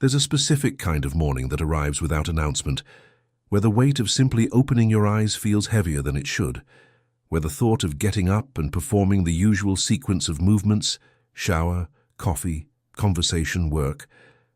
There's a specific kind of morning that arrives without announcement, where the weight of simply opening your eyes feels heavier than it should, where the thought of getting up and performing the usual sequence of movements, shower, coffee, conversation, work,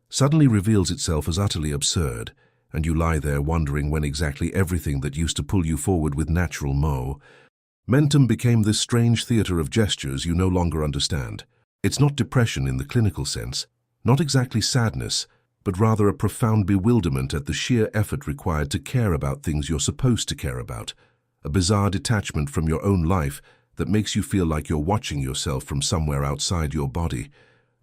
suddenly reveals itself as utterly absurd, and you lie there wondering when exactly everything that used to pull you forward with natural momentum became this strange theater of gestures you no longer understand. It's not depression in the clinical sense, not exactly sadness, but rather a profound bewilderment at the sheer effort required to care about things you're supposed to care about, a bizarre detachment from your own life that makes you feel like you're watching yourself from somewhere outside your body,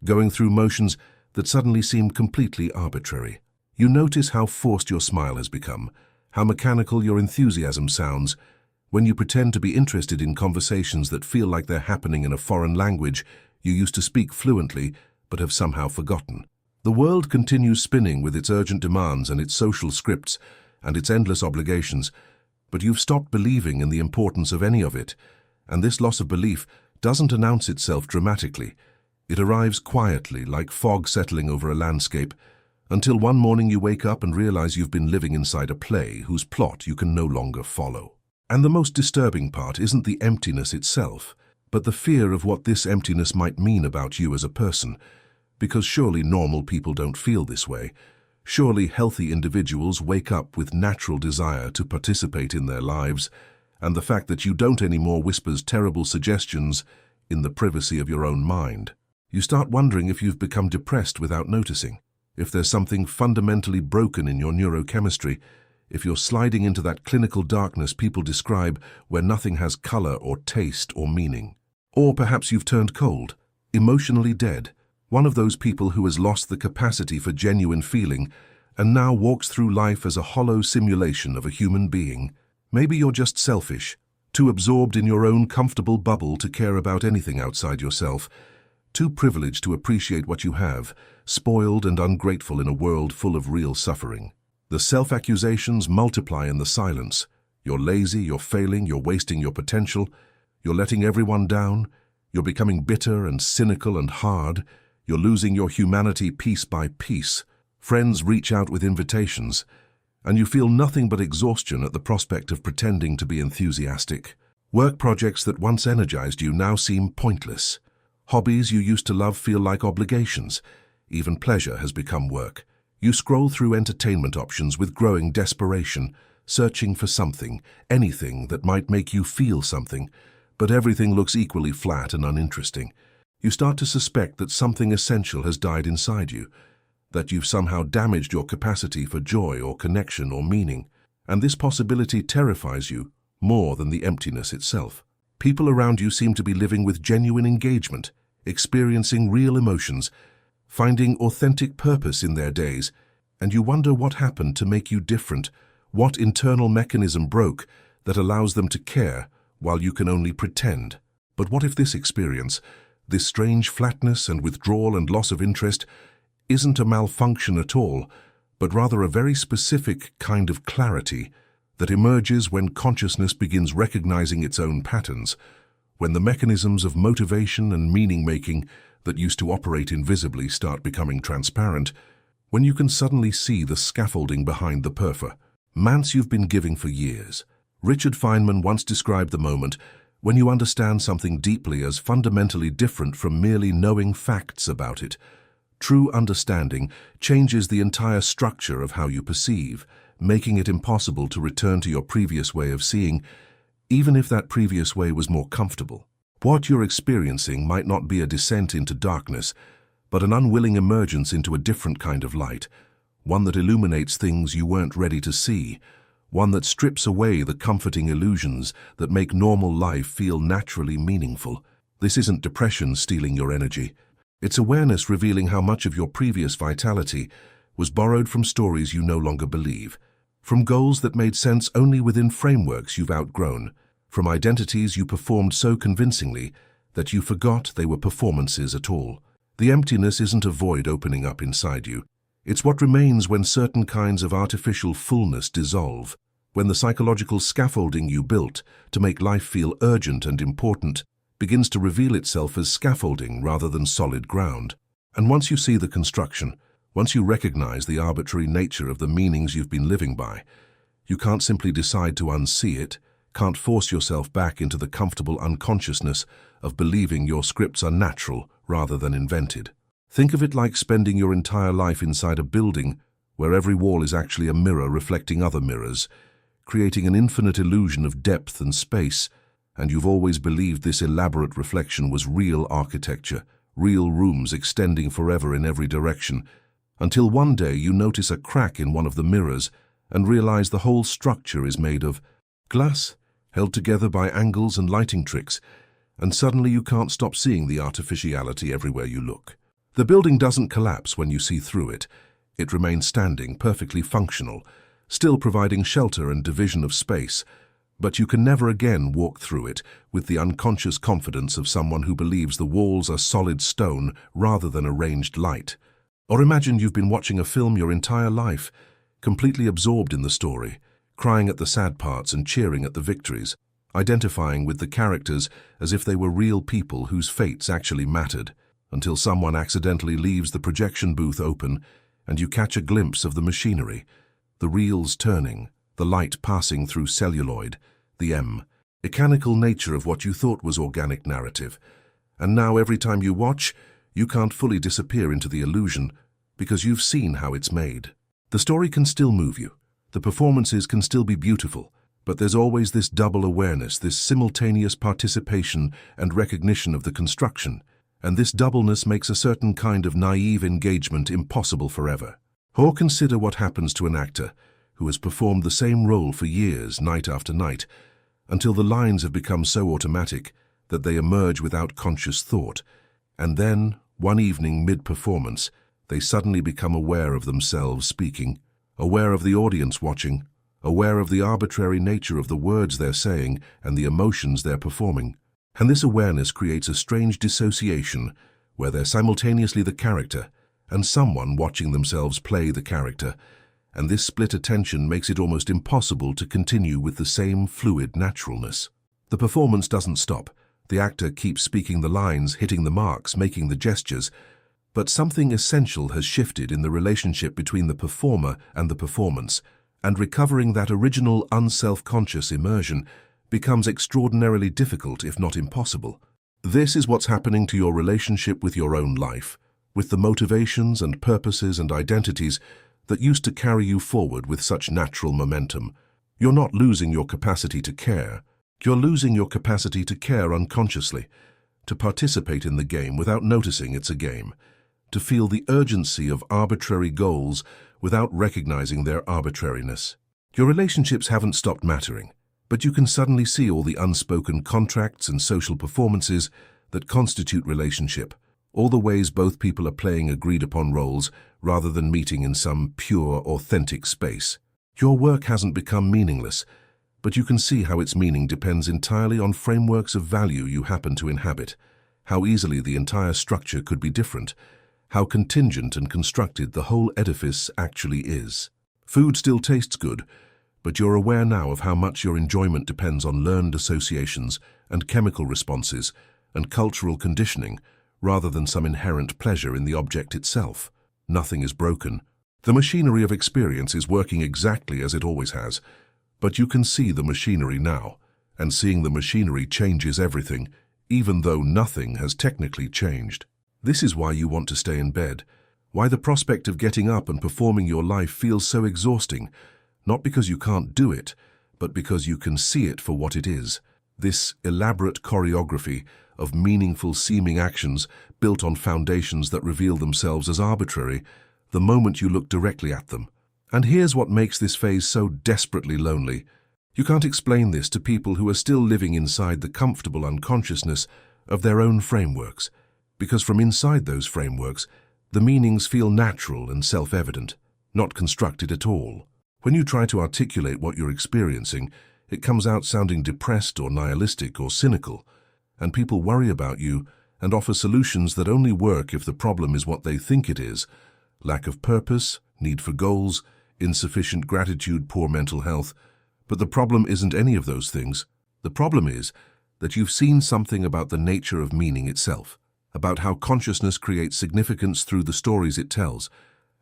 going through motions that suddenly seem completely arbitrary. You notice how forced your smile has become, how mechanical your enthusiasm sounds, when you pretend to be interested in conversations that feel like they're happening in a foreign language you used to speak fluently but have somehow forgotten. The world continues spinning with its urgent demands and its social scripts and its endless obligations, but you've stopped believing in the importance of any of it, and this loss of belief doesn't announce itself dramatically. It arrives quietly, like fog settling over a landscape, until one morning you wake up and realize you've been living inside a play whose plot you can no longer follow. And the most disturbing part isn't the emptiness itself, but the fear of what this emptiness might mean about you as a person, because surely normal people don't feel this way. Surely healthy individuals wake up with natural desire to participate in their lives, and the fact that you don't anymore whispers terrible suggestions in the privacy of your own mind. You start wondering if you've become depressed without noticing, if there's something fundamentally broken in your neurochemistry, if you're sliding into that clinical darkness people describe where nothing has color or taste or meaning. Or perhaps you've turned cold, emotionally dead, one of those people who has lost the capacity for genuine feeling and now walks through life as a hollow simulation of a human being. Maybe you're just selfish, too absorbed in your own comfortable bubble to care about anything outside yourself, too privileged to appreciate what you have, spoiled and ungrateful in a world full of real suffering. The self-accusations multiply in the silence. You're lazy, you're failing, you're wasting your potential, you're letting everyone down, you're becoming bitter and cynical and hard, you're losing your humanity piece by piece. Friends reach out with invitations, and you feel nothing but exhaustion at the prospect of pretending to be enthusiastic. Work projects that once energized you now seem pointless. Hobbies you used to love feel like obligations. Even pleasure has become work. You scroll through entertainment options with growing desperation, searching for something, anything that might make you feel something, but everything looks equally flat and uninteresting. You start to suspect that something essential has died inside you, that you've somehow damaged your capacity for joy or connection or meaning, and this possibility terrifies you more than the emptiness itself. People around you seem to be living with genuine engagement, experiencing real emotions, finding authentic purpose in their days, and you wonder what happened to make you different, what internal mechanism broke that allows them to care while you can only pretend. But what if this experience, this strange flatness and withdrawal and loss of interest, isn't a malfunction at all, but rather a very specific kind of clarity that emerges when consciousness begins recognizing its own patterns, when the mechanisms of motivation and meaning-making that used to operate invisibly start becoming transparent, when you can suddenly see the scaffolding behind the performance you've been giving for years. Richard Feynman once described the moment when you understand something deeply as fundamentally different from merely knowing facts about it. True understanding changes the entire structure of how you perceive, making it impossible to return to your previous way of seeing, even if that previous way was more comfortable. What you're experiencing might not be a descent into darkness, but an unwilling emergence into a different kind of light, one that illuminates things you weren't ready to see, one that strips away the comforting illusions that make normal life feel naturally meaningful. This isn't depression stealing your energy. It's awareness revealing how much of your previous vitality was borrowed from stories you no longer believe, from goals that made sense only within frameworks you've outgrown, from identities you performed so convincingly that you forgot they were performances at all. The emptiness isn't a void opening up inside you. It's what remains when certain kinds of artificial fullness dissolve, when the psychological scaffolding you built to make life feel urgent and important begins to reveal itself as scaffolding rather than solid ground. And once you see the construction, Once you recognize the arbitrary nature of the meanings you've been living by, you can't simply decide to unsee it, can't force yourself back into the comfortable unconsciousness of believing your scripts are natural rather than invented. Think of it like spending your entire life inside a building where every wall is actually a mirror reflecting other mirrors, creating an infinite illusion of depth and space, and you've always believed this elaborate reflection was real architecture, real rooms extending forever in every direction, until one day you notice a crack in one of the mirrors and realize the whole structure is made of glass, held together by angles and lighting tricks, and suddenly you can't stop seeing the artificiality everywhere you look. The building doesn't collapse when you see through it. It remains standing, perfectly functional, still providing shelter and division of space, but you can never again walk through it with the unconscious confidence of someone who believes the walls are solid stone rather than arranged light. Or imagine you've been watching a film your entire life, completely absorbed in the story, crying at the sad parts and cheering at the victories, identifying with the characters as if they were real people whose fates actually mattered, until someone accidentally leaves the projection booth open and you catch a glimpse of the machinery, the reels turning, the light passing through celluloid, the mechanical nature of what you thought was organic narrative. And now every time you watch, you can't fully disappear into the illusion because you've seen how it's made. The story can still move you. The performances can still be beautiful, but there's always this double awareness, this simultaneous participation and recognition of the construction, and this doubleness makes a certain kind of naive engagement impossible forever. Or consider what happens to an actor who has performed the same role for years, night after night, until the lines have become so automatic that they emerge without conscious thought, and then, one evening mid-performance, they suddenly become aware of themselves speaking, aware of the audience watching, aware of the arbitrary nature of the words they're saying and the emotions they're performing. And this awareness creates a strange dissociation where they're simultaneously the character and someone watching themselves play the character, and this split attention makes it almost impossible to continue with the same fluid naturalness. The performance doesn't stop. The actor keeps speaking the lines, hitting the marks, making the gestures, but something essential has shifted in the relationship between the performer and the performance, and recovering that original unself-conscious immersion becomes extraordinarily difficult, if not impossible. This is what's happening to your relationship with your own life, with the motivations and purposes and identities that used to carry you forward with such natural momentum. You're not losing your capacity to care. You're losing your capacity to care unconsciously, to participate in the game without noticing it's a game, to feel the urgency of arbitrary goals without recognizing their arbitrariness. Your relationships haven't stopped mattering, but you can suddenly see all the unspoken contracts and social performances that constitute relationship, all the ways both people are playing agreed-upon roles rather than meeting in some pure, authentic space. Your work hasn't become meaningless, but you can see how its meaning depends entirely on frameworks of value you happen to inhabit, how easily the entire structure could be different, how contingent and constructed the whole edifice actually is. Food still tastes good, but you're aware now of how much your enjoyment depends on learned associations and chemical responses and cultural conditioning, rather than some inherent pleasure in the object itself. Nothing is broken. The machinery of experience is working exactly as it always has, but you can see the machinery now, and seeing the machinery changes everything, even though nothing has technically changed. This is why you want to stay in bed, why the prospect of getting up and performing your life feels so exhausting, not because you can't do it, but because you can see it for what it is. This elaborate choreography of meaningful seeming actions built on foundations that reveal themselves as arbitrary the moment you look directly at them. And here's what makes this phase so desperately lonely. You can't explain this to people who are still living inside the comfortable unconsciousness of their own frameworks, because from inside those frameworks, the meanings feel natural and self-evident, not constructed at all. When you try to articulate what you're experiencing, it comes out sounding depressed or nihilistic or cynical, and people worry about you and offer solutions that only work if the problem is what they think it is: lack of purpose, need for goals, insufficient gratitude, poor mental health. But the problem isn't any of those things. The problem is that you've seen something about the nature of meaning itself, about how consciousness creates significance through the stories it tells,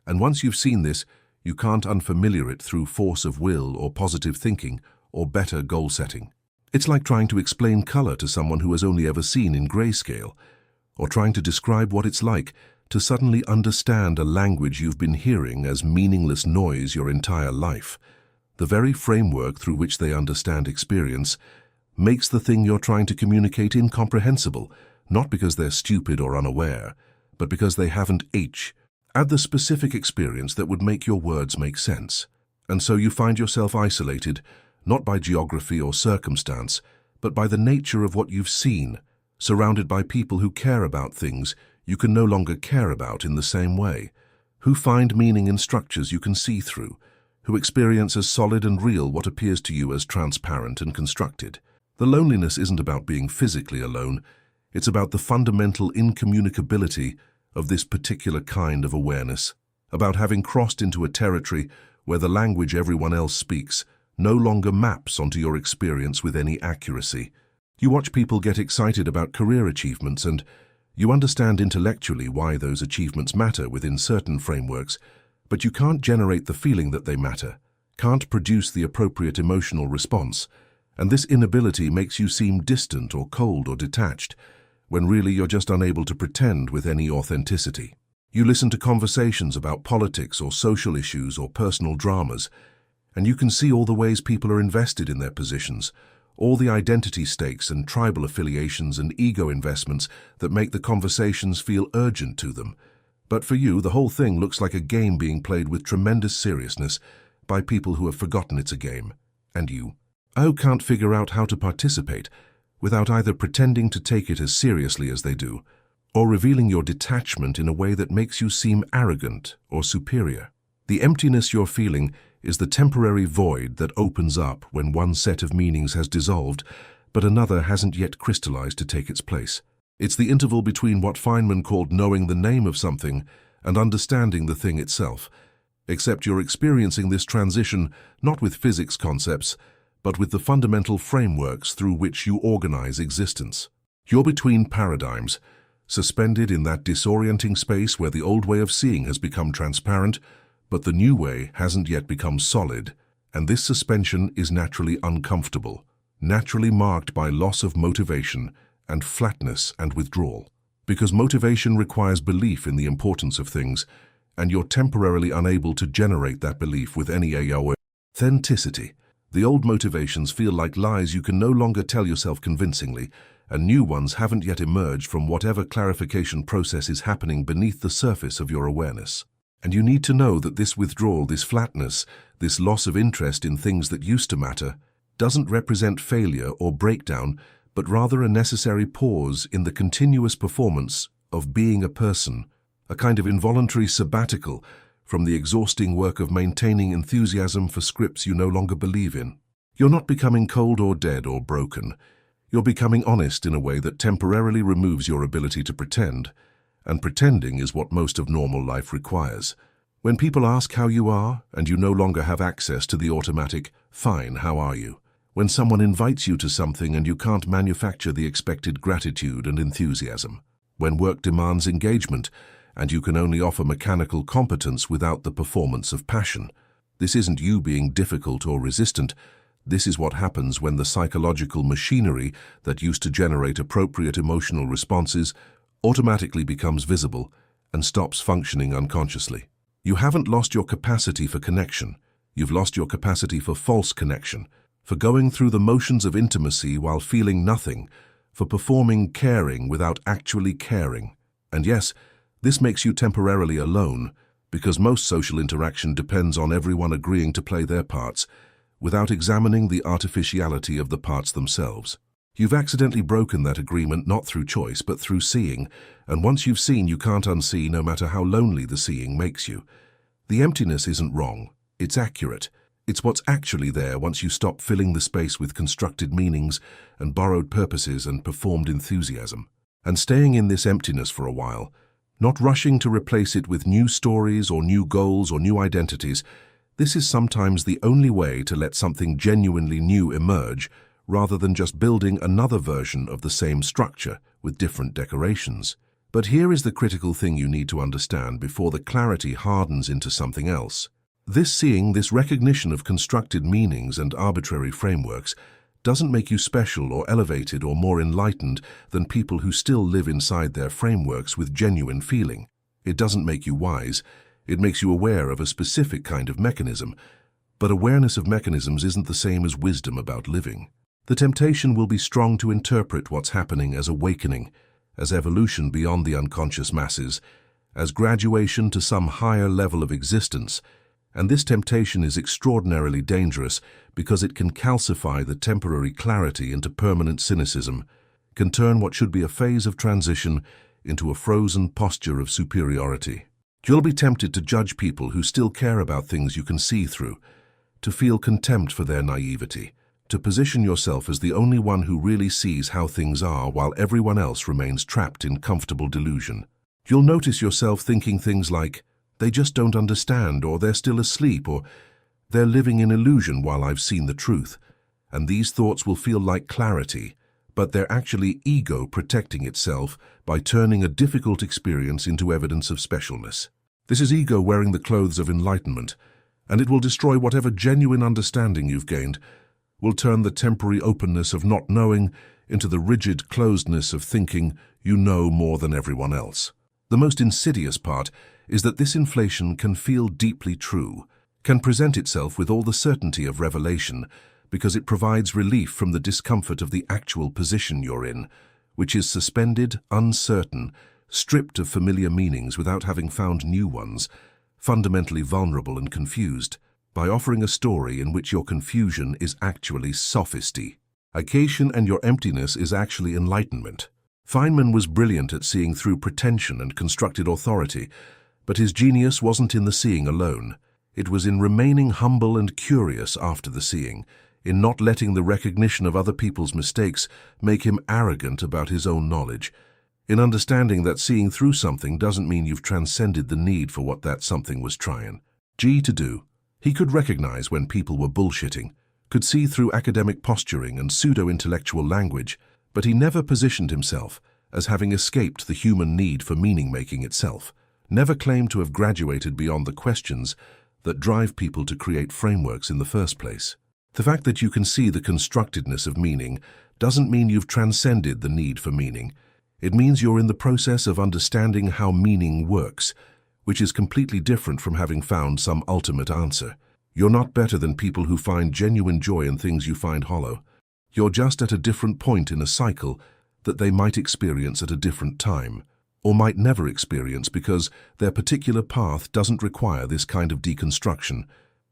And once you've seen this, you can't unfamiliar it through force of will or positive thinking or better goal setting. It's like trying to explain color to someone who has only ever seen in grayscale, or trying to describe what it's like to suddenly understand a language you've been hearing as meaningless noise your entire life. The very framework through which they understand experience makes the thing you're trying to communicate incomprehensible, not because they're stupid or unaware, but because they haven't add the specific experience that would make your words make sense. And so you find yourself isolated, not by geography or circumstance, but by the nature of what you've seen, surrounded by people who care about things you can no longer care about in the same way, who find meaning in structures you can see through, who experience as solid and real what appears to you as transparent and constructed. The loneliness isn't about being physically alone, it's about the fundamental incommunicability of this particular kind of awareness, about having crossed into a territory where the language everyone else speaks no longer maps onto your experience with any accuracy. You watch people get excited about career achievements and you understand intellectually why those achievements matter within certain frameworks, but you can't generate the feeling that they matter, can't produce the appropriate emotional response, and this inability makes you seem distant or cold or detached, when really you're just unable to pretend with any authenticity. You listen to conversations about politics or social issues or personal dramas, and you can see all the ways people are invested in their positions, all the identity stakes and tribal affiliations and ego investments that make the conversations feel urgent to them. But for you, the whole thing looks like a game being played with tremendous seriousness by people who have forgotten it's a game. And you can't figure out how to participate without either pretending to take it as seriously as they do, or revealing your detachment in a way that makes you seem arrogant or superior. The emptiness you're feeling is the temporary void that opens up when one set of meanings has dissolved, but another hasn't yet crystallized to take its place. It's the interval between what Feynman called knowing the name of something and understanding the thing itself, except you're experiencing this transition not with physics concepts, but with the fundamental frameworks through which you organize existence. You're between paradigms, suspended in that disorienting space where the old way of seeing has become transparent, but the new way hasn't yet become solid, and this suspension is naturally uncomfortable, naturally marked by loss of motivation and flatness and withdrawal. Because motivation requires belief in the importance of things, and you're temporarily unable to generate that belief with any authenticity. The old motivations feel like lies you can no longer tell yourself convincingly, and new ones haven't yet emerged from whatever clarification process is happening beneath the surface of your awareness. And you need to know that this withdrawal, this flatness, this loss of interest in things that used to matter, doesn't represent failure or breakdown, but rather a necessary pause in the continuous performance of being a person, a kind of involuntary sabbatical from the exhausting work of maintaining enthusiasm for scripts you no longer believe in. You're not becoming cold or dead or broken. You're becoming honest in a way that temporarily removes your ability to pretend, and pretending is what most of normal life requires. When people ask how you are, and you no longer have access to the automatic, "Fine, how are you?" When someone invites you to something and you can't manufacture the expected gratitude and enthusiasm. When work demands engagement, and you can only offer mechanical competence without the performance of passion. This isn't you being difficult or resistant. This is what happens when the psychological machinery that used to generate appropriate emotional responses automatically becomes visible and stops functioning unconsciously. You haven't lost your capacity for connection. You've lost your capacity for false connection, for going through the motions of intimacy while feeling nothing, for performing caring without actually caring. And yes, this makes you temporarily alone, because most social interaction depends on everyone agreeing to play their parts, without examining the artificiality of the parts themselves. You've accidentally broken that agreement not through choice, but through seeing, and once you've seen, you can't unsee no matter how lonely the seeing makes you. The emptiness isn't wrong, it's accurate. It's what's actually there once you stop filling the space with constructed meanings and borrowed purposes and performed enthusiasm. And staying in this emptiness for a while, not rushing to replace it with new stories or new goals or new identities, this is sometimes the only way to let something genuinely new emerge, rather than just building another version of the same structure with different decorations. But here is the critical thing you need to understand before the clarity hardens into something else. This seeing, this recognition of constructed meanings and arbitrary frameworks, doesn't make you special or elevated or more enlightened than people who still live inside their frameworks with genuine feeling. It doesn't make you wise. It makes you aware of a specific kind of mechanism. But awareness of mechanisms isn't the same as wisdom about living. The temptation will be strong to interpret what's happening as awakening, as evolution beyond the unconscious masses, as graduation to some higher level of existence. And this temptation is extraordinarily dangerous because it can calcify the temporary clarity into permanent cynicism, can turn what should be a phase of transition into a frozen posture of superiority. You'll be tempted to judge people who still care about things you can see through, to feel contempt for their naivety, to position yourself as the only one who really sees how things are while everyone else remains trapped in comfortable delusion. You'll notice yourself thinking things like, "They just don't understand," or "They're still asleep," or "They're living in illusion while I've seen the truth." And these thoughts will feel like clarity, but they're actually ego protecting itself by turning a difficult experience into evidence of specialness. This is ego wearing the clothes of enlightenment, and it will destroy whatever genuine understanding you've gained, will turn the temporary openness of not knowing into the rigid closedness of thinking you know more than everyone else. The most insidious part is that this inflation can feel deeply true, can present itself with all the certainty of revelation, because it provides relief from the discomfort of the actual position you're in, which is suspended, uncertain, stripped of familiar meanings without having found new ones, fundamentally vulnerable and confused, by offering a story in which your confusion is actually sophistry. Acation and your emptiness is actually enlightenment. Feynman was brilliant at seeing through pretension and constructed authority, but his genius wasn't in the seeing alone. It was in remaining humble and curious after the seeing, in not letting the recognition of other people's mistakes make him arrogant about his own knowledge, in understanding that seeing through something doesn't mean you've transcended the need for what that something was trying to do. He could recognize when people were bullshitting, could see through academic posturing and pseudo-intellectual language, but he never positioned himself as having escaped the human need for meaning-making itself, never claimed to have graduated beyond the questions that drive people to create frameworks in the first place. The fact that you can see the constructedness of meaning doesn't mean you've transcended the need for meaning. It means you're in the process of understanding how meaning works, which is completely different from having found some ultimate answer. You're not better than people who find genuine joy in things you find hollow. You're just at a different point in a cycle that they might experience at a different time, or might never experience because their particular path doesn't require this kind of deconstruction,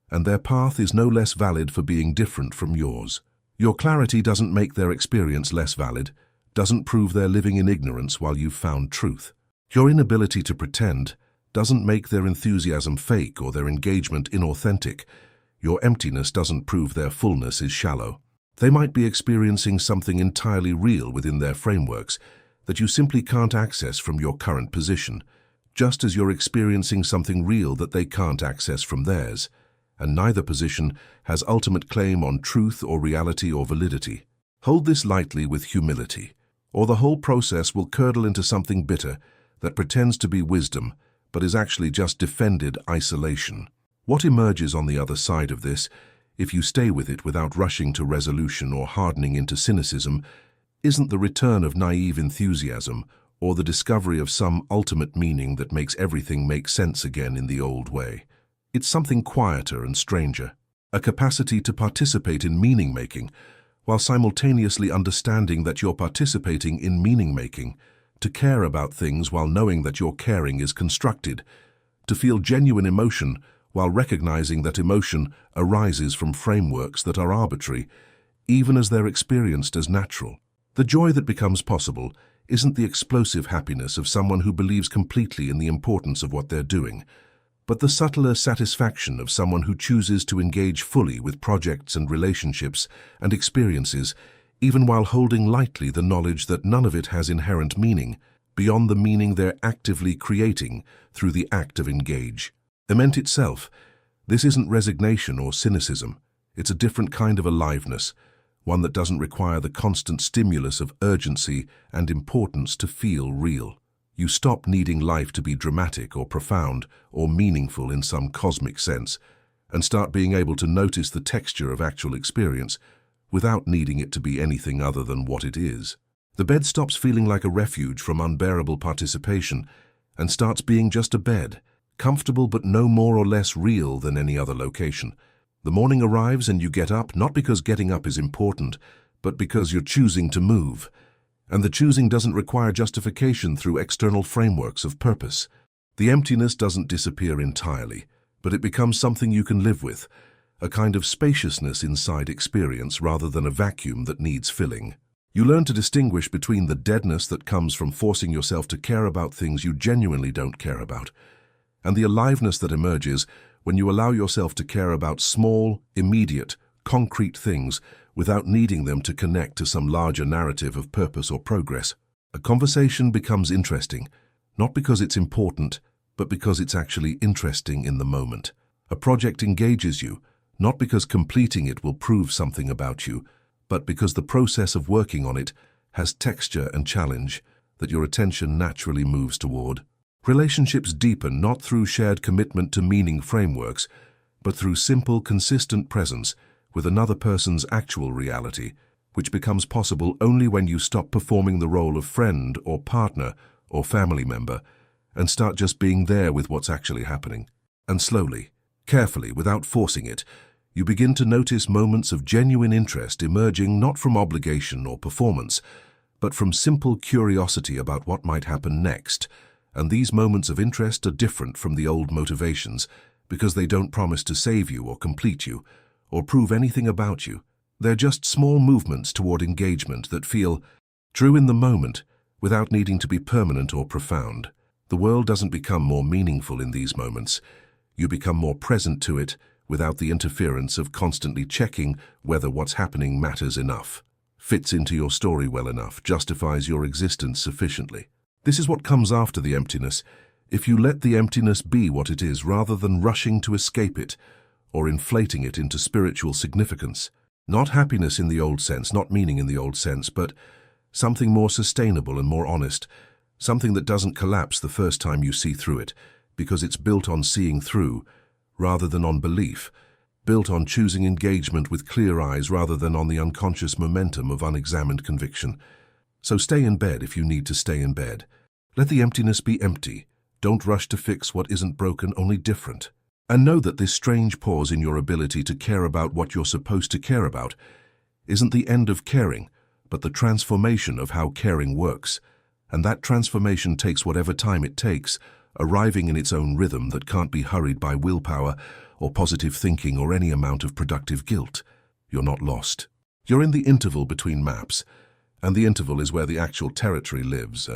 and their path is no less valid for being different from yours. Your clarity doesn't make their experience less valid, doesn't prove they're living in ignorance while you've found truth. Your inability to pretend doesn't make their enthusiasm fake or their engagement inauthentic. Your emptiness doesn't prove their fullness is shallow. They might be experiencing something entirely real within their frameworks that you simply can't access from your current position, just as you're experiencing something real that they can't access from theirs, and neither position has ultimate claim on truth or reality or validity. Hold this lightly with humility, or the whole process will curdle into something bitter that pretends to be wisdom, but is actually just defended isolation. What emerges on the other side of this, if you stay with it without rushing to resolution or hardening into cynicism, isn't the return of naive enthusiasm or the discovery of some ultimate meaning that makes everything make sense again in the old way. It's something quieter and stranger, a capacity to participate in meaning-making, while simultaneously understanding that you're participating in meaning-making, to care about things while knowing that your caring is constructed, to feel genuine emotion while recognizing that emotion arises from frameworks that are arbitrary, even as they're experienced as natural. The joy that becomes possible isn't the explosive happiness of someone who believes completely in the importance of what they're doing, but the subtler satisfaction of someone who chooses to engage fully with projects and relationships and experiences, even while holding lightly the knowledge that none of it has inherent meaning, beyond the meaning they're actively creating through the act of engage. Ement itself, this isn't resignation or cynicism. It's a different kind of aliveness, one that doesn't require the constant stimulus of urgency and importance to feel real. You stop needing life to be dramatic or profound or meaningful in some cosmic sense, and start being able to notice the texture of actual experience without needing it to be anything other than what it is. The bed stops feeling like a refuge from unbearable participation and starts being just a bed, comfortable but no more or less real than any other location. The morning arrives and you get up, not because getting up is important, but because you're choosing to move. And the choosing doesn't require justification through external frameworks of purpose. The emptiness doesn't disappear entirely, but it becomes something you can live with, a kind of spaciousness inside experience rather than a vacuum that needs filling. You learn to distinguish between the deadness that comes from forcing yourself to care about things you genuinely don't care about, and the aliveness that emerges when you allow yourself to care about small, immediate, concrete things without needing them to connect to some larger narrative of purpose or progress. A conversation becomes interesting, not because it's important, but because it's actually interesting in the moment. A project engages you, not because completing it will prove something about you, but because the process of working on it has texture and challenge that your attention naturally moves toward. Relationships deepen not through shared commitment to meaning frameworks, but through simple, consistent presence with another person's actual reality, which becomes possible only when you stop performing the role of friend or partner or family member and start just being there with what's actually happening. And slowly, carefully, without forcing it, you begin to notice moments of genuine interest emerging not from obligation or performance, but from simple curiosity about what might happen next. And these moments of interest are different from the old motivations because they don't promise to save you or complete you or prove anything about you. They're just small movements toward engagement that feel true in the moment without needing to be permanent or profound. The world doesn't become more meaningful in these moments. You become more present to it without the interference of constantly checking whether what's happening matters enough, fits into your story well enough, justifies your existence sufficiently. This is what comes after the emptiness, if you let the emptiness be what it is rather than rushing to escape it or inflating it into spiritual significance. Not happiness in the old sense, not meaning in the old sense, but something more sustainable and more honest, something that doesn't collapse the first time you see through it, because it's built on seeing through rather than on belief, built on choosing engagement with clear eyes rather than on the unconscious momentum of unexamined conviction. So stay in bed if you need to stay in bed. Let the emptiness be empty. Don't rush to fix what isn't broken, only different. And know that this strange pause in your ability to care about what you're supposed to care about isn't the end of caring, but the transformation of how caring works. And that transformation takes whatever time it takes, arriving in its own rhythm that can't be hurried by willpower or positive thinking or any amount of productive guilt. You're not lost. You're in the interval between maps, and the interval is where the actual territory lives.